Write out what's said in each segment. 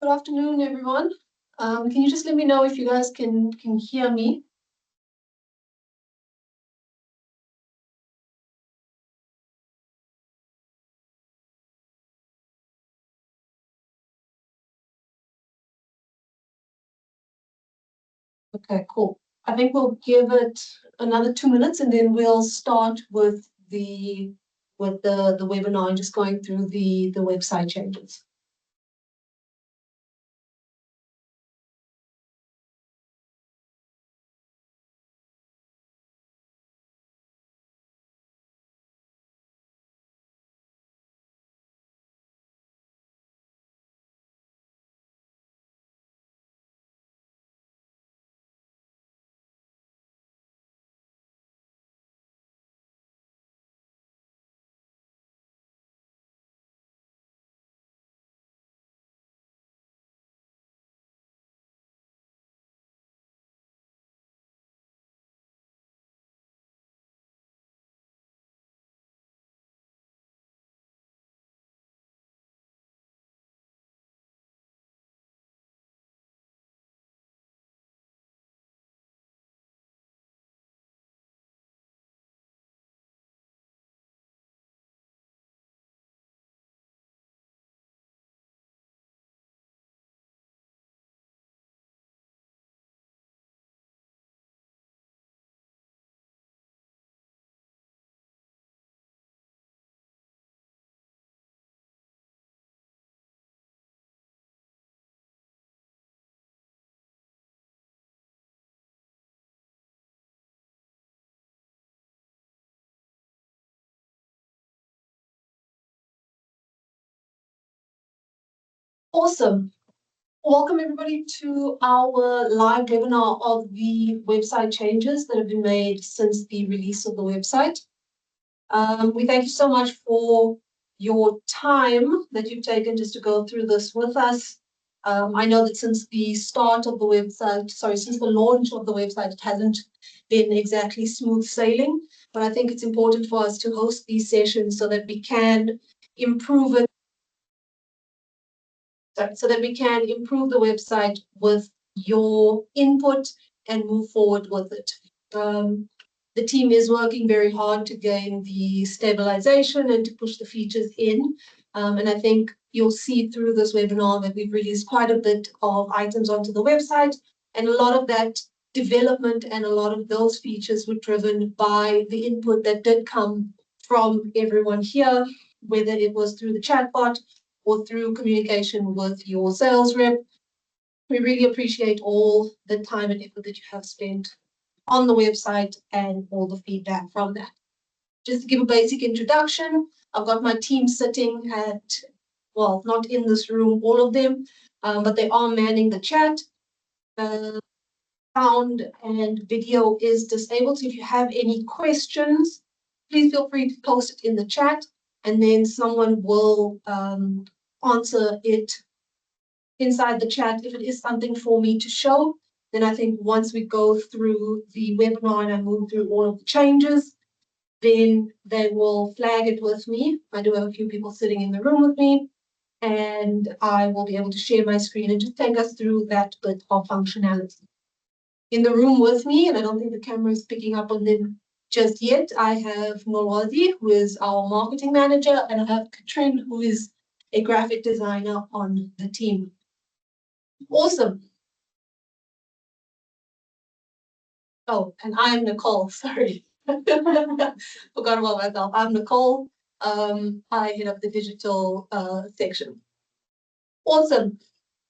Good afternoon, everyone. Can you just let me know if you guys can hear me? Okay, cool. I think we'll give it another 2 minutes and then we'll start with the webinar and just going through the website changes. Awesome. Welcome everybody to our live webinar of the website changes that have been made since the release of the website. We thank you so much for your time that you've taken just to go through this with us. I know that since the start of the website, since the launch of the website, it hasn't been exactly smooth sailing, but I think it's important for us to host these sessions so that we can improve it, so that we can improve the website with your input and move forward with it. The team is working very hard to gain the stabilization and to push the features in. And I think you'll see through this webinar that we've released quite a bit of items onto the website, and a lot of that development and a lot of those features were driven by the input that did come from everyone here, whether it was through the chatbot or through communication with your sales rep. We really appreciate all the time and effort that you have spent on the website and all the feedback from that. Just to give a basic introduction, I've got my team sitting at, well, not in this room, all of them, but they are manning the chat. Sound and video is disabled, so if you have any questions, please feel free to post it in the chat, and then someone will answer it inside the chat. If it is something for me to show, then I think once we go through the webinar and I move through all of the changes, then they will flag it with me. I do have a few people sitting in the room with me, and I will be able to share my screen and just take us through that bit of functionality. In the room with me, and I don't think the camera is picking up on them just yet, I have Nolwazi, who is our marketing manager, and I have Katrin, who is a graphic designer on the team. Awesome. Oh, and I'm Nicole, sorry. Forgot about myself. I'm Nicole. I head up the digital section. Awesome.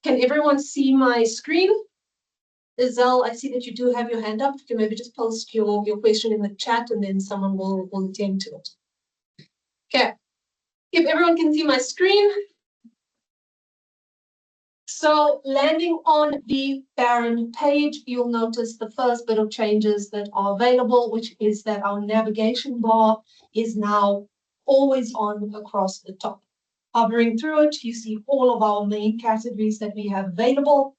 Can everyone see my screen? Isel, I see that you do have your hand up. You can maybe just post your question in the chat and then someone will attend to it. Okay. If everyone can see my screen. So landing on the Baron page, you'll notice the first bit of changes that are available, which is that our navigation bar is now always on across the top. Hovering through it, you see all of our main categories that we have available.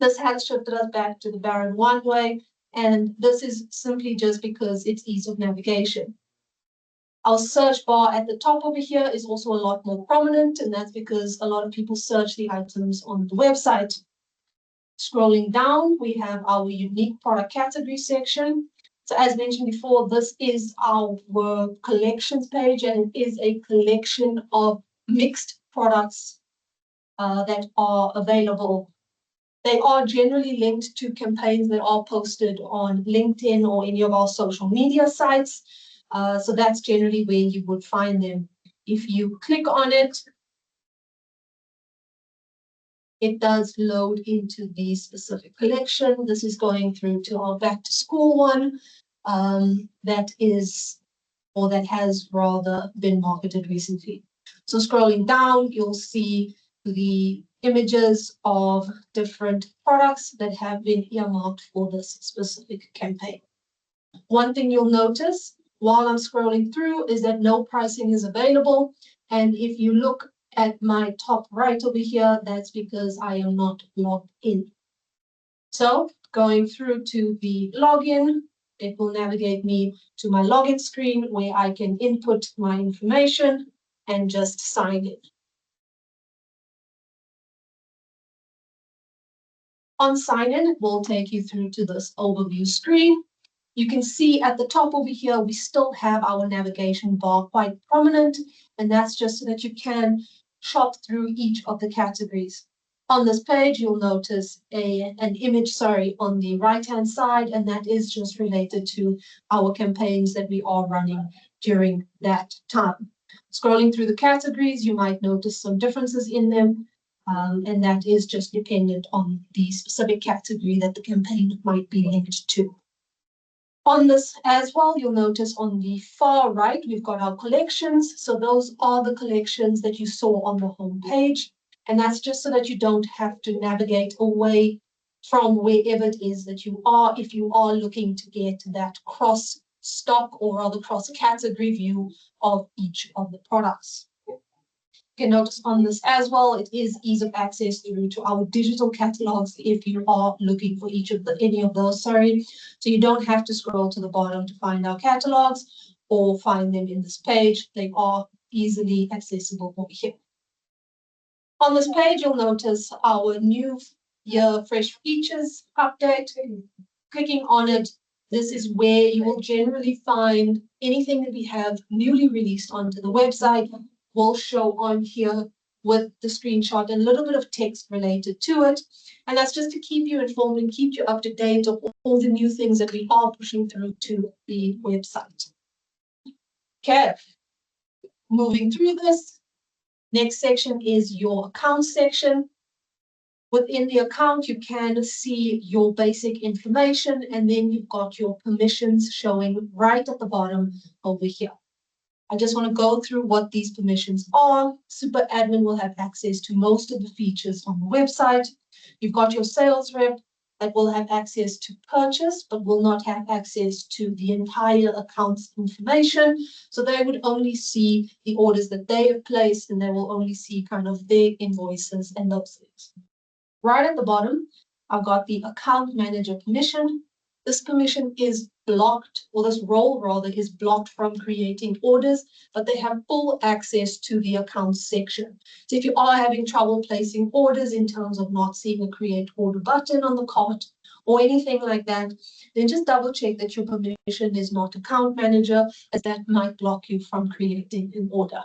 This has shifted us back to the Baron one way, and this is simply just because it's ease of navigation. Our search bar at the top over here is also a lot more prominent, and that's because a lot of people search the items on the website. Scrolling down, we have our unique product category section. So as mentioned before, this is our collections page, and it is a collection of mixed products that are available. They are generally linked to campaigns that are posted on LinkedIn or any of our social media sites. So that's generally where you would find them. If you click on it, it does load into the specific collection. This is going through to our back to school one that is, or that has rather been marketed recently. So scrolling down, you'll see the images of different products that have been earmarked for this specific campaign. One thing you'll notice while I'm scrolling through is that no pricing is available. And if you look at my top right over here, that's because I am not logged in. So going through to the login, it will navigate me to my login screen where I can input my information and just sign in. On sign in, it will take you through to this overview screen. You can see at the top over here, we still have our navigation bar quite prominent, and that's just so that you can shop through each of the categories. On this page, you'll notice an image, on the right-hand side, and that is just related to our campaigns that we are running during that time. Scrolling through the categories, you might notice some differences in them, and that is just dependent on the specific category that the campaign might be linked to. On this as well, you'll notice on the far right, we've got our collections. So those are the collections that you saw on the home page. And that's just so that you don't have to navigate away from wherever it is that you are, if you are looking to get that cross stock or rather cross category view of each of the products. You can notice on this as well, it is ease of access through to our digital catalogs if you are looking for any of those. So you don't have to scroll to the bottom to find our catalogs or find them in this page. They are easily accessible over here. On this page, you'll notice our new year fresh features update. Clicking on it, this is where you will generally find anything that we have newly released onto the website will show on here with the screenshot and a little bit of text related to it. And that's just to keep you informed and keep you up to date of all the new things that we are pushing through to the website. Okay, moving through this. Next section is your account section. Within the account, you can see your basic information, and then you've got your permissions showing right at the bottom over here. I just want to go through what these permissions are. Super admin will have access to most of the features on the website. You've got your sales rep that will have access to purchase, but will not have access to the entire account's information. So they would only see the orders that they have placed, and they will only see kind of their invoices and those things. Right at the bottom, I've got the account manager permission. This permission is blocked, or this role rather is blocked from creating orders, but they have full access to the accounts section. So if you are having trouble placing orders in terms of not seeing a create order button on the cart or anything like that, then just double check that your permission is not account manager, as that might block you from creating an order.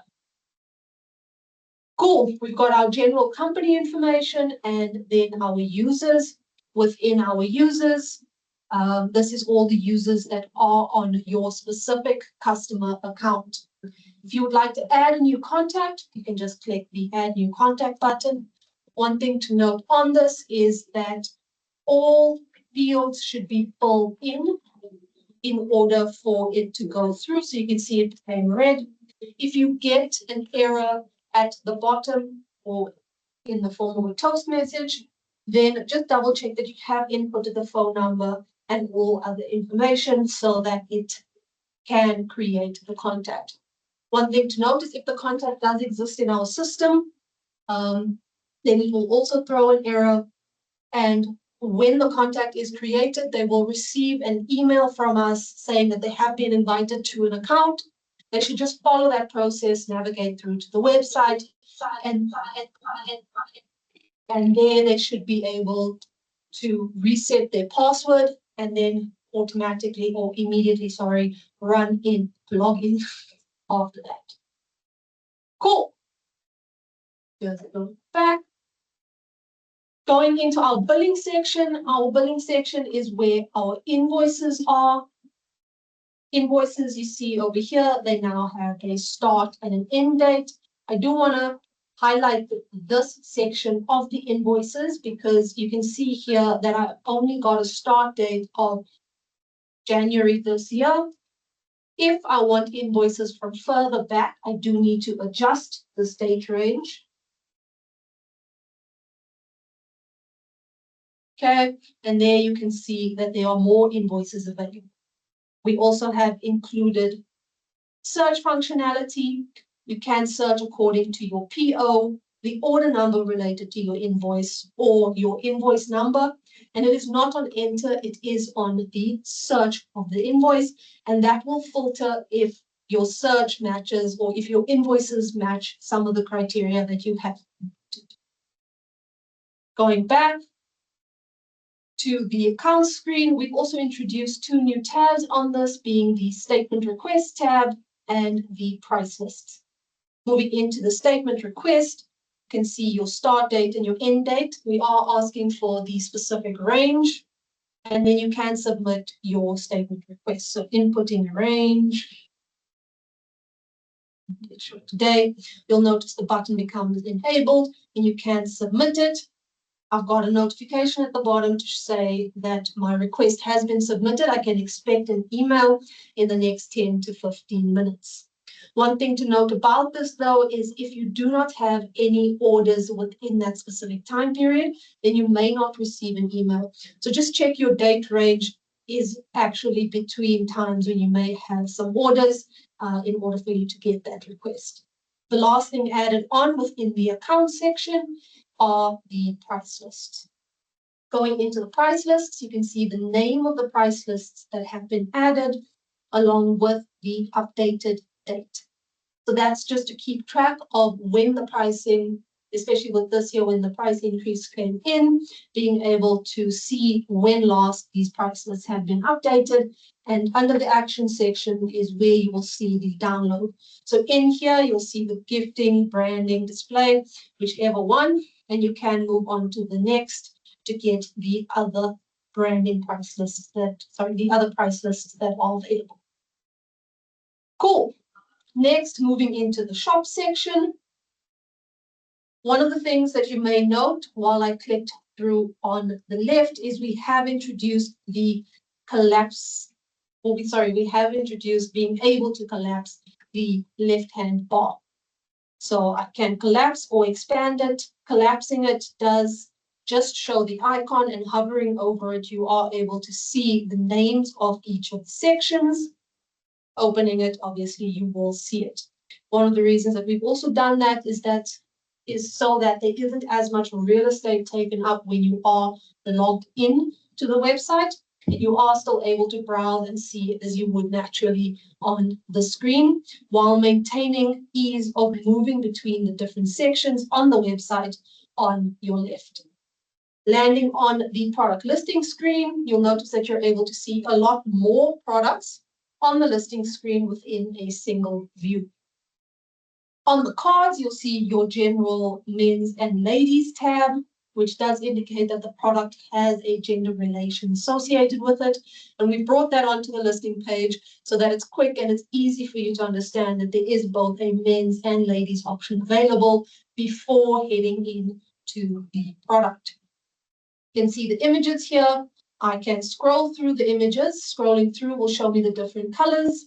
Cool, we've got our general company information and then our users. Within our users, this is all the users that are on your specific customer account. If you would like to add a new contact, you can just click the add new contact button. One thing to note on this is that all fields should be filled in order for it to go through. So you can see it became red. If you get an error at the bottom or in the form of a toast message, then just double check that you have inputted the phone number and all other information so that it can create the contact. One thing to note is if the contact does exist in our system, then it will also throw an error. And when the contact is created, they will receive an email from us saying that they have been invited to an account. They should just follow that process, navigate through to the website, and there they should be able to reset their password and then automatically or immediately, run in, log in after that. Cool. Just go back. Going into our billing section is where our invoices are. Invoices you see over here, they now have a start and an end date. I do want to highlight this section of the invoices because you can see here that I only got a start date of January this year. If I want invoices from further back, I do need to adjust the date range. Okay, and there you can see that there are more invoices available. We also have included search functionality. You can search according to your PO, the order number related to your invoice, or your invoice number. And it is not on enter, it is on the search of the invoice. And that will filter if your search matches or if your invoices match some of the criteria that you have. Going back to the account screen, we've also introduced two new tabs on this, being the statement request tab and the price lists. Moving into the statement request, you can see your start date and your end date. We are asking for the specific range, and then you can submit your statement request. So inputting a range. Today, you'll notice the button becomes enabled and you can submit it. I've got a notification at the bottom to say that my request has been submitted. I can expect an email in the next 10 to 15 minutes. One thing to note about this, though, is if you do not have any orders within that specific time period, then you may not receive an email. So just check your date range is actually between times when you may have some orders in order for you to get that request. The last thing added on within the account section are the price lists. Going into the price lists, you can see the name of the price lists that have been added along with the updated date. So that's just to keep track of when the pricing, especially with this year when the price increase came in, being able to see when last these price lists have been updated. And under the action section is where you will see the download. So in here, you'll see the gifting, branding, display, whichever one, and you can move on to the next to get the other branding price lists the other price lists that are available. Cool. Next, moving into the shop section. One of the things that you may note while I clicked through on the left is we have introduced the collapse, we have introduced being able to collapse the left-hand bar. So I can collapse or expand it. Collapsing it does just show the icon, and hovering over it, you are able to see the names of each of the sections. Opening it, obviously, you will see it. One of the reasons that we've also done that is so that there isn't as much real estate taken up when you are logged in to the website. You are still able to browse and see it as you would naturally on the screen, while maintaining ease of moving between the different sections on the website on your left. Landing on the product listing screen, you'll notice that you're able to see a lot more products on the listing screen within a single view. On the cards, you'll see your general men's and ladies tab, which does indicate that the product has a gender relation associated with it. And we brought that onto the listing page so that it's quick and it's easy for you to understand that there is both a men's and ladies option available before heading into the product. You can see the images here. I can scroll through the images. Scrolling through will show me the different colors.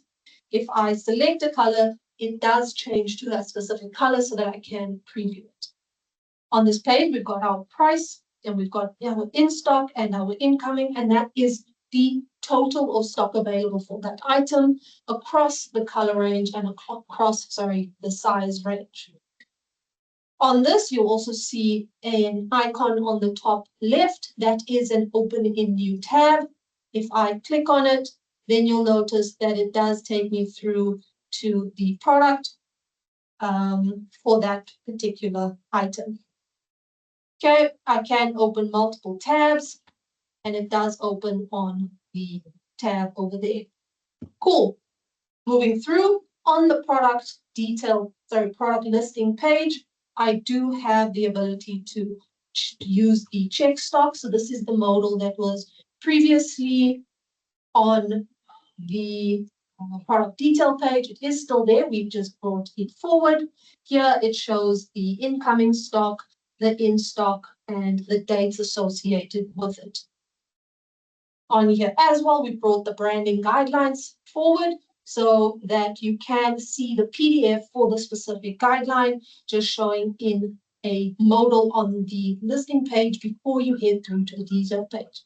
If I select a color, it does change to that specific color so that I can preview it. On this page, we've got our price, and we've got our in stock and our incoming, and that is the total of stock available for that item across the color range and across the size range. On this, you'll also see an icon on the top left that is an open in new tab. If I click on it, then you'll notice that it does take me through to the product for that particular item. Okay, I can open multiple tabs, and it does open on the tab over there. Cool. Moving through on the product listing page, I do have the ability to use the check stock. So this is the modal that was previously on the product detail page. It is still there. We've just brought it forward. Here it shows the incoming stock, the in stock, and the dates associated with it. On here as well, we brought the branding guidelines forward so that you can see the PDF for the specific guideline, just showing in a modal on the listing page before you head through to the detail page.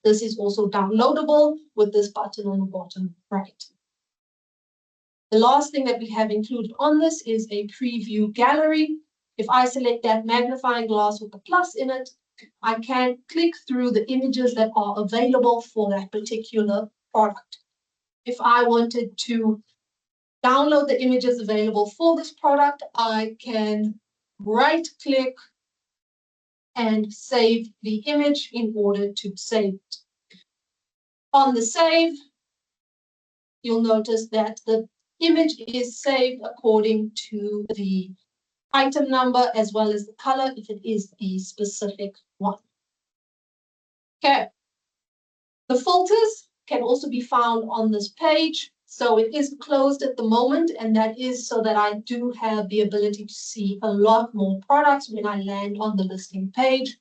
This is also downloadable with this button on the bottom right. The last thing that we have included on this is a preview gallery. If I select that magnifying glass with the plus in it, I can click through the images that are available for that particular product. If I wanted to download the images available for this product, I can right-click and save the image in order to save it. On the save, you'll notice that the image is saved according to the item number as well as the color if it is the specific one. Okay. The filters can also be found on this page. So it is closed at the moment, and that is so that I do have the ability to see a lot more products when I land on the listing page.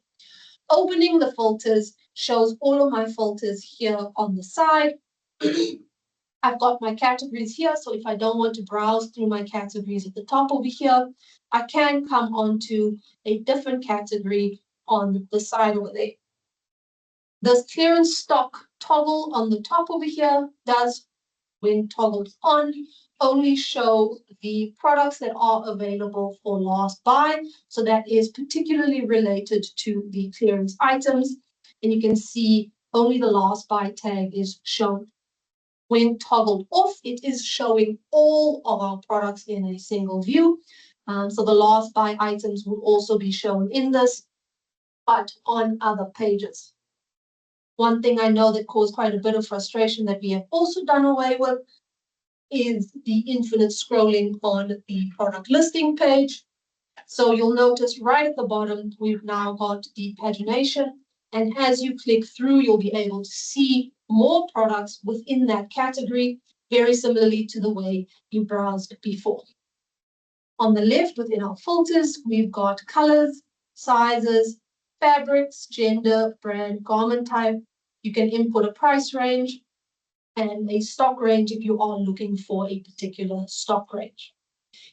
Opening the filters shows all of my filters here on the side. I've got my categories here, so if I don't want to browse through my categories at the top over here, I can come onto a different category on the side over there. The clearance stock toggle on the top over here does, when toggled on, only show the products that are available for last buy. So that is particularly related to the clearance items. And you can see only the last buy tag is shown. When toggled off, it is showing all of our products in a single view. So the last buy items will also be shown in this, but on other pages. One thing I know that caused quite a bit of frustration that we have also done away with is the infinite scrolling on the product listing page. So you'll notice right at the bottom, we've now got the pagination. And as you click through, you'll be able to see more products within that category, very similarly to the way you browsed before. On the left, within our filters, we've got colors, sizes, fabrics, gender, brand, garment type. You can input a price range and a stock range if you are looking for a particular stock range.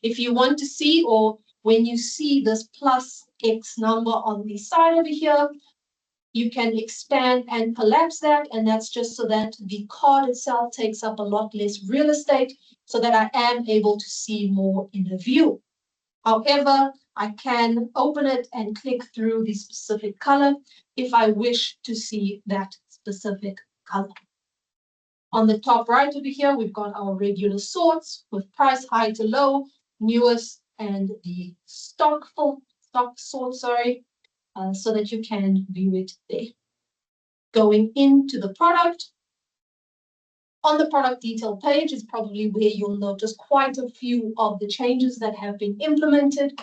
If you want to see, or when you see this plus X number on the side over here, you can expand and collapse that, and that's just so that the card itself takes up a lot less real estate so that I am able to see more in the view. However, I can open it and click through the specific color if I wish to see that specific color. On the top right over here, we've got our regular sorts with price high to low, newest, and the stock sort, so that you can view it there. Going into the product, on the product detail page is probably where you'll notice quite a few of the changes that have been implemented.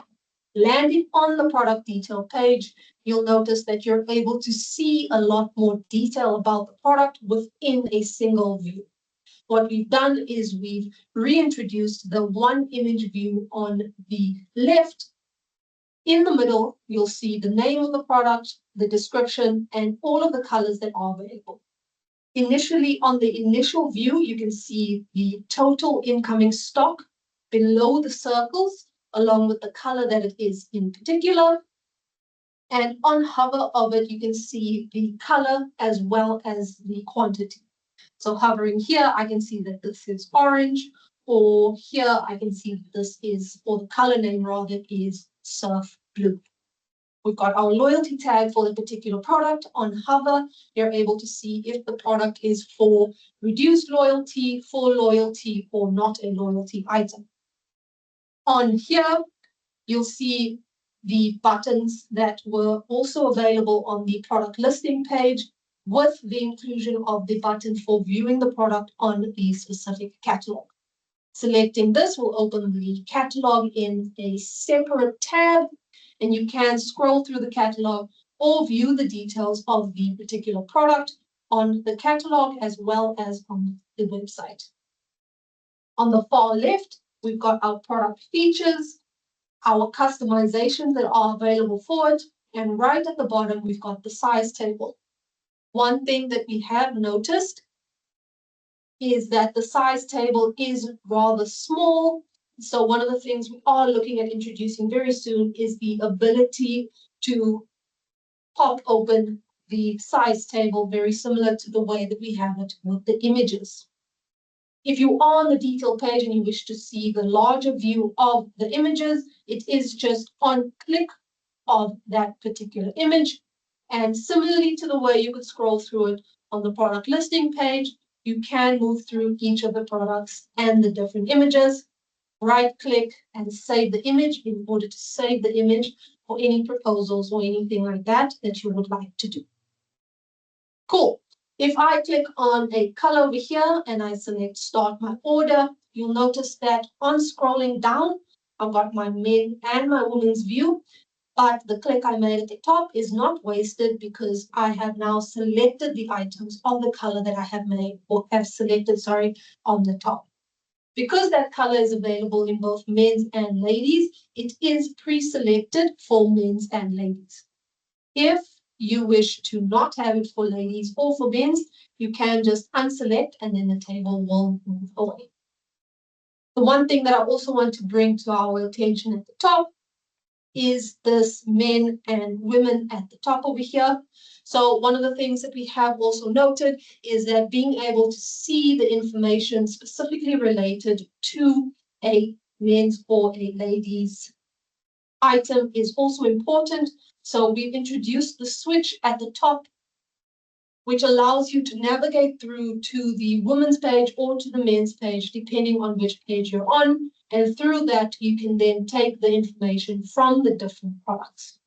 Landing on the product detail page, you'll notice that you're able to see a lot more detail about the product within a single view. What we've done is we've reintroduced the one image view on the left. In the middle, you'll see the name of the product, the description, and all of the colors that are available. Initially, on the initial view, you can see the total incoming stock below the circles, along with the color that it is in particular. And on hover of it, you can see the color as well as the quantity. So hovering here, I can see that this is orange, or here I can see that this is, or the color name rather, is surf blue. We've got our loyalty tag for the particular product. On hover, you're able to see if the product is for reduced loyalty, for loyalty, or not a loyalty item. On here, you'll see the buttons that were also available on the product listing page, with the inclusion of the button for viewing the product on the specific catalog. Selecting this will open the catalog in a separate tab, and you can scroll through the catalog or view the details of the particular product on the catalog as well as on the website. On the far left, we've got our product features, our customizations that are available for it, and right at the bottom, we've got the size table. One thing that we have noticed is that the size table is rather small. So one of the things we are looking at introducing very soon is the ability to pop open the size table, very similar to the way that we have it with the images. If you are on the detail page and you wish to see the larger view of the images, it is just on click of that particular image. And similarly to the way you could scroll through it on the product listing page, you can move through each of the products and the different images, right click and save the image in order to save the image for any proposals or anything like that that you would like to do. Cool. If I click on a color over here and I select start my order, you'll notice that on scrolling down, I've got my men and my women's view, but the click I made at the top is not wasted because I have now selected the items of the color that I have made or have selected, on the top. Because that color is available in both men's and ladies, it is pre-selected for men's and ladies. If you wish to not have it for ladies or for men's, you can just unselect and then the table will move away. The one thing that I also want to bring to our attention at the top is this men and women at the top over here. So one of the things that we have also noted is that being able to see the information specifically related to a men's or a ladies item is also important. So we've introduced the switch at the top, which allows you to navigate through to the women's page or to the men's page, depending on which page you're on. And through that, you can then take the information from the different products.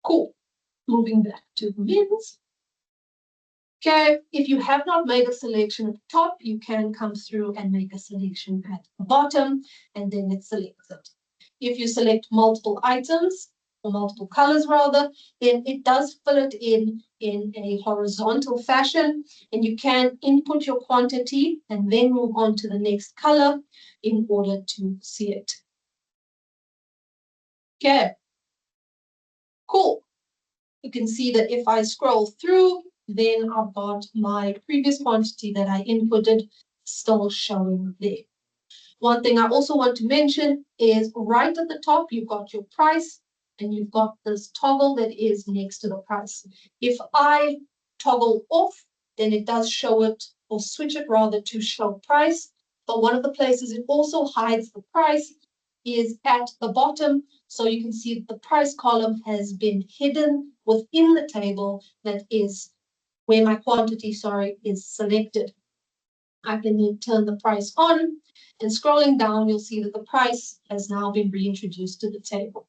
Cool. Moving back to men's. Okay, if you have not made a selection at the top, you can come through and make a selection at the bottom, and then it selects it. If you select multiple items, or multiple colors rather, then it does fill it in a horizontal fashion, and you can input your quantity and then move on to the next color in order to see it. Okay, cool. You can see that if I scroll through, then I've got my previous quantity that I inputted still showing there. One thing I also want to mention is right at the top, you've got your price and you've got this toggle that is next to the price. If I toggle off, then it does show it or switch it rather to show price. But one of the places it also hides the price is at the bottom. So you can see the price column has been hidden within the table that is where my quantity, is selected. I can then turn the price on, and scrolling down, you'll see that the price has now been reintroduced to the table.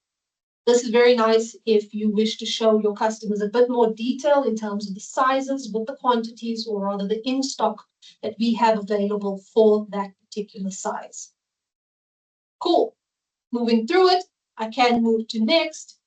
This is very nice if you wish to show your customers a bit more detail in terms of the sizes with the quantities, or rather the in-stock that we have available for that particular size. Cool. Moving through it, I can move to next.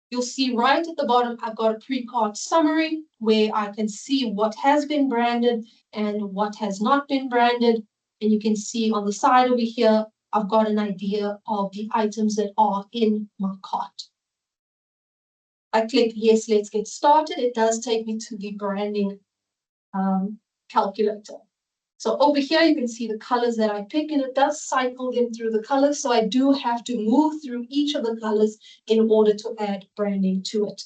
You'll see right at the bottom, I've got a pre-cart summary where I can see what has been branded and what has not been branded. And you can see on the side over here, I've got an idea of the items that are in my cart. I click yes, let's get started. It does take me to the branding calculator. So over here, you can see the colors that I pick, and it does cycle them through the colors. So I do have to move through each of the colors in order to add branding to it.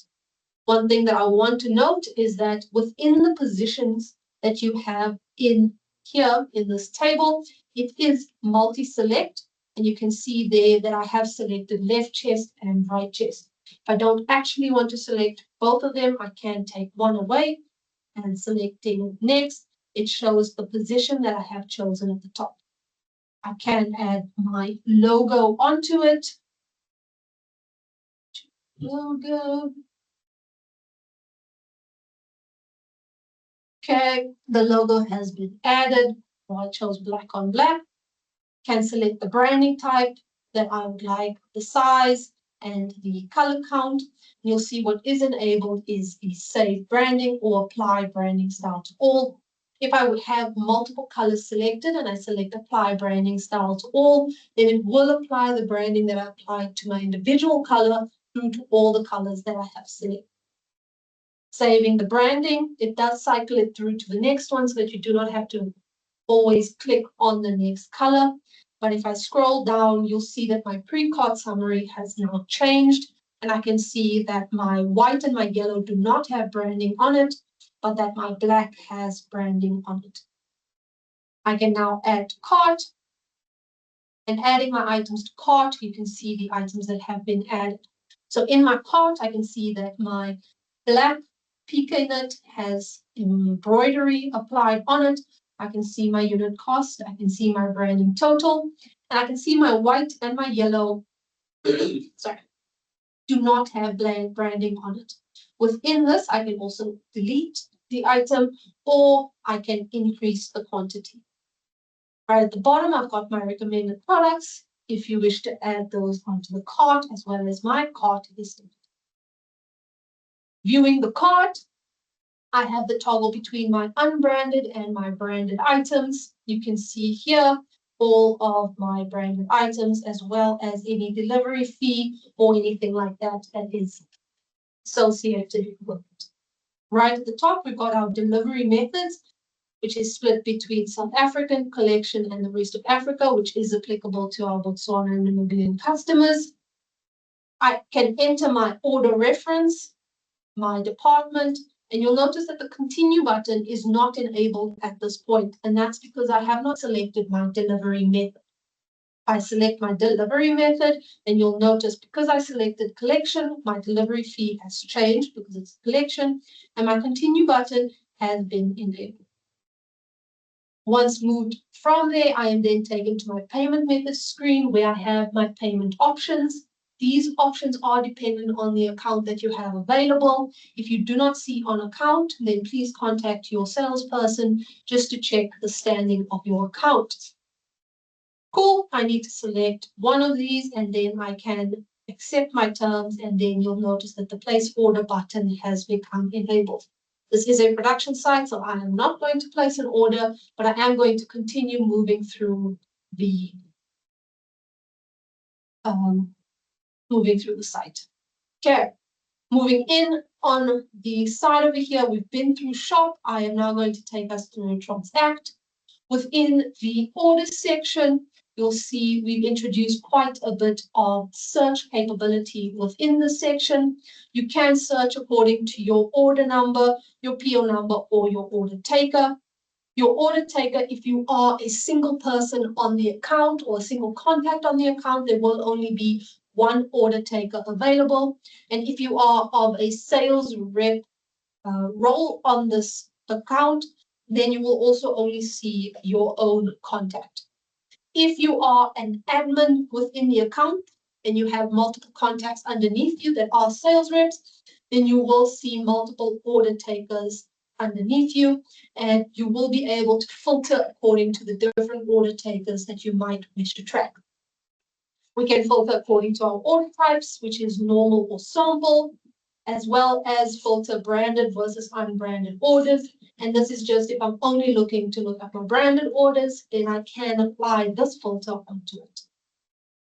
One thing that I want to note is that within the positions that you have in here in this table, it is multi-select, and you can see there that I have selected left chest and right chest. If I don't actually want to select both of them, I can take one away, and selecting next, it shows the position that I have chosen at the top. I can add my logo onto it. Logo. Okay, the logo has been added. I chose black on black. Can select the branding type that I would like, the size and the color count. You'll see what is enabled is the save branding or apply branding style to all. If I would have multiple colors selected and I select apply branding style to all, then it will apply the branding that I applied to my individual color through to all the colors that I have selected. Saving the branding, it does cycle it through to the next one so that you do not have to always click on the next color. But if I scroll down, you'll see that my pre-cart summary has now changed, and I can see that my white and my yellow do not have branding on it, but that my black has branding on it. I can now add to cart, and adding my items to cart, you can see the items that have been added. So in my cart, I can see that my black Pika knit has embroidery applied on it. I can see my unit cost, I can see my branding total, and I can see my white and my yellow, sorry, do not have branding on it. Within this, I can also delete the item, or I can increase the quantity. Right at the bottom, I've got my recommended products. If you wish to add those onto the cart, as well as my cart listing. Viewing the cart, I have the toggle between my unbranded and my branded items. You can see here all of my branded items, as well as any delivery fee or anything like that that is associated with it. Right at the top, we've got our delivery methods, which is split between South African collection and the rest of Africa, which is applicable to our Botswana and Namibian customers. I can enter my order reference, my department, and you'll notice that the continue button is not enabled at this point, and that's because I have not selected my delivery method. If I select my delivery method, then you'll notice because I selected collection, my delivery fee has changed because it's collection, and my continue button has been enabled. Once moved from there, I am then taken to my payment method screen where I have my payment options. These options are dependent on the account that you have available. If you do not see on account, then please contact your salesperson just to check the standing of your account. Cool, I need to select one of these and then I can accept my terms, and then you'll notice that the place order button has become enabled. This is a production site, so I am not going to place an order, but I am going to continue moving through the site. Okay, moving in on the side over here, we've been through shop. I am now going to take us through transact. Within the orders section, you'll see we've introduced quite a bit of search capability within this section. You can search according to your order number, your PO number, or your order taker. Your order taker, if you are a single person on the account or a single contact on the account, there will only be one order taker available. And if you are of a sales rep role on this account, then you will also only see your own contact. If you are an admin within the account and you have multiple contacts underneath you that are sales reps, then you will see multiple order takers underneath you, and you will be able to filter according to the different order takers that you might wish to track. We can filter according to our order types, which is normal or sample, as well as filter branded versus unbranded orders. And this is just if I'm only looking to look at my branded orders, then I can apply this filter onto it.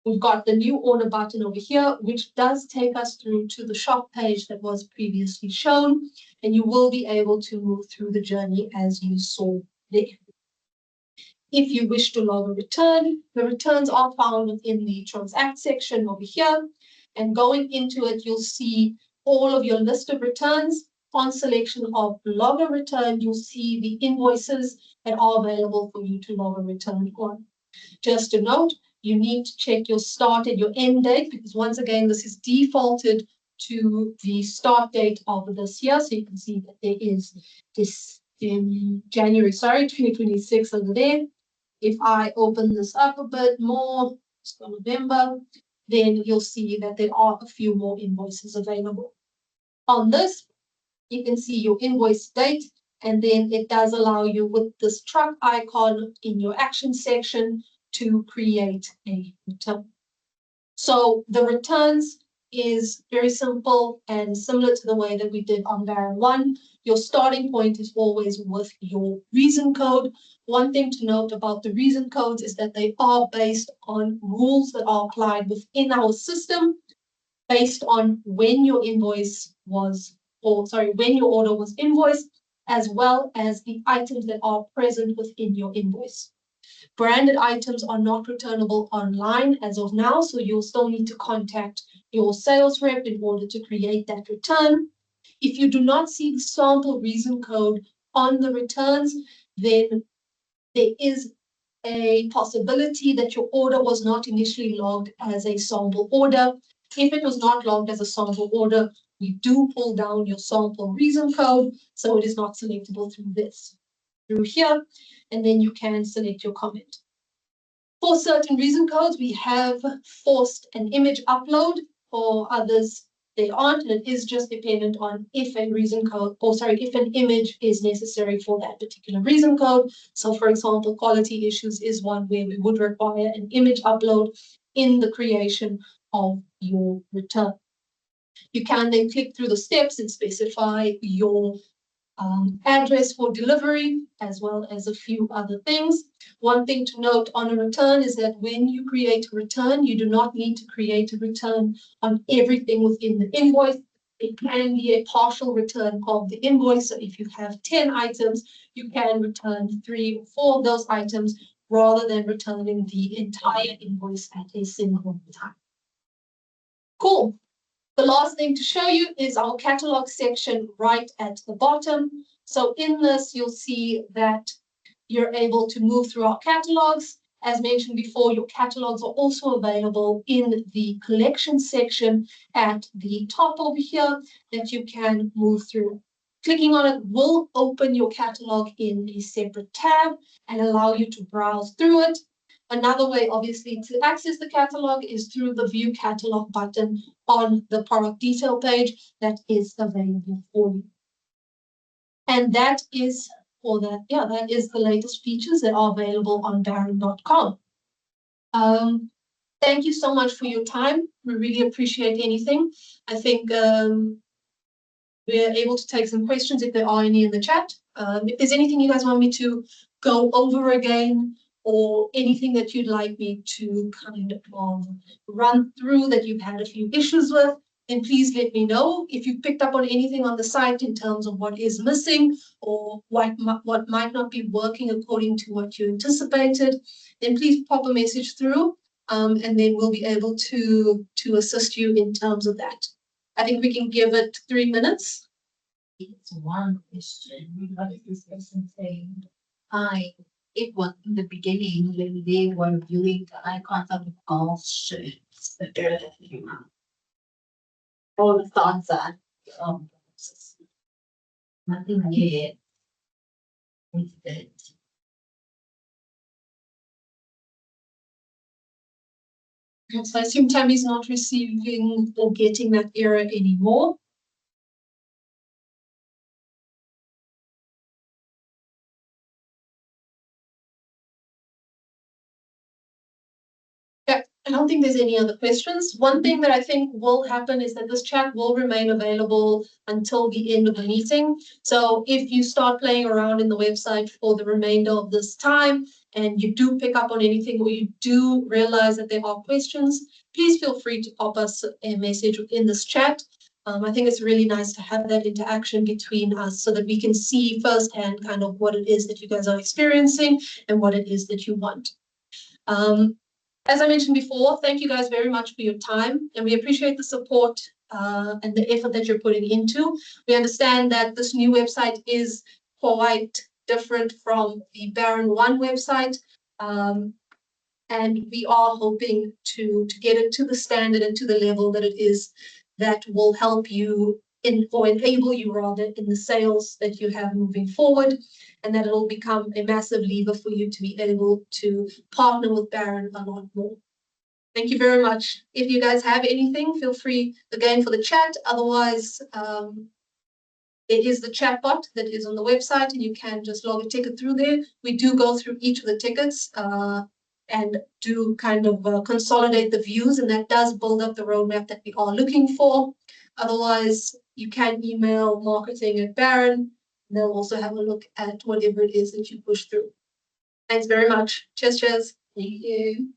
We've got the new order button over here, which does take us through to the shop page that was previously shown, and you will be able to move through the journey as you saw there. If you wish to log a return, the returns are found within the transact section over here, and going into it, you'll see all of your list of returns. On selection of log a return, you'll see the invoices that are available for you to log a return on. Just to note, you need to check your start and your end date, because once again, this is defaulted to the start date of this year. So you can see that there is this in January, 2026 over there. If I open this up a bit more, it's November, then you'll see that there are a few more invoices available. On this, you can see your invoice date, and then it does allow you with this truck icon in your action section to create a return. So the returns is very simple and similar to the way that we did on Baron 1. Your starting point is always with your reason code. One thing to note about the reason codes is that they are based on rules that are applied within our system based on when your invoice was, when your order was invoiced, as well as the items that are present within your invoice. Branded items are not returnable online as of now, so you'll still need to contact your sales rep in order to create that return. If you do not see the sample reason code on the returns, then there is a possibility that your order was not initially logged as a sample order. If it was not logged as a sample order, we do pull down your sample reason code, so it is not selectable through here, and then you can select your comment. For certain reason codes, we have forced an image upload. For others, they aren't, and it is just dependent on if a reason code, if an image is necessary for that particular reason code. So for example, quality issues is one where we would require an image upload in the creation of your return. You can then click through the steps and specify your address for delivery, as well as a few other things. One thing to note on a return is that when you create a return, you do not need to create a return on everything within the invoice. It can be a partial return of the invoice. So if you have 10 items, you can return 3 or 4 of those items rather than returning the entire invoice at a single time. Cool. The last thing to show you is our catalog section right at the bottom. So in this, you'll see that you're able to move through our catalogs. As mentioned before, your catalogs are also available in the collection section at the top over here that you can move through. Clicking on it will open your catalog in a separate tab and allow you to browse through it. Another way, obviously, to access the catalog is through the View Catalog button on the product detail page that is available for you. And that is the latest features that are available on Baron.com. Thank you so much for your time. We really appreciate anything. I think we're able to take some questions if there are any in the chat. If there's anything you guys want me to go over again, or anything that you'd like me to kind of run through that you've had a few issues with, then please let me know. If you've picked up on anything on the site in terms of what is missing or what might not be working according to what you anticipated, then please pop a message through, and then we'll be able to assist you in terms of that. I think we can give it 3 minutes. It's one question. What is this person saying? It was in the beginning when they were viewing the icons of the golf shirts. All the thoughts are nothing yet. It's dead. So I assume Tammy's not receiving or getting that error anymore. I don't think there's any other questions. One thing that I think will happen is that this chat will remain available until the end of the meeting. So if you start playing around in the website for the remainder of this time and you do pick up on anything or you do realize that there are questions, please feel free to pop us a message within this chat. I think it's really nice to have that interaction between us so that we can see firsthand kind of what it is that you guys are experiencing and what it is that you want. As I mentioned before, thank you guys very much for your time, and we appreciate the support and the effort that you're putting into. We understand that this new website is quite different from the Baron 1 website, and we are hoping to get it to the standard and to the level that it is that will help you or enable you rather in the sales that you have moving forward, and that it'll become a massive lever for you to be able to partner with Baron a lot more. Thank you very much. If you guys have anything, feel free again for the chat. Otherwise, it is the chatbot that is on the website, and you can just log a ticket through there. We do go through each of the tickets and do kind of consolidate the views, and that does build up the roadmap that we are looking for. Otherwise, you can email marketing at Baron, and they'll also have a look at whatever it is that you push through. Thanks very much. Cheers, cheers. Thank you.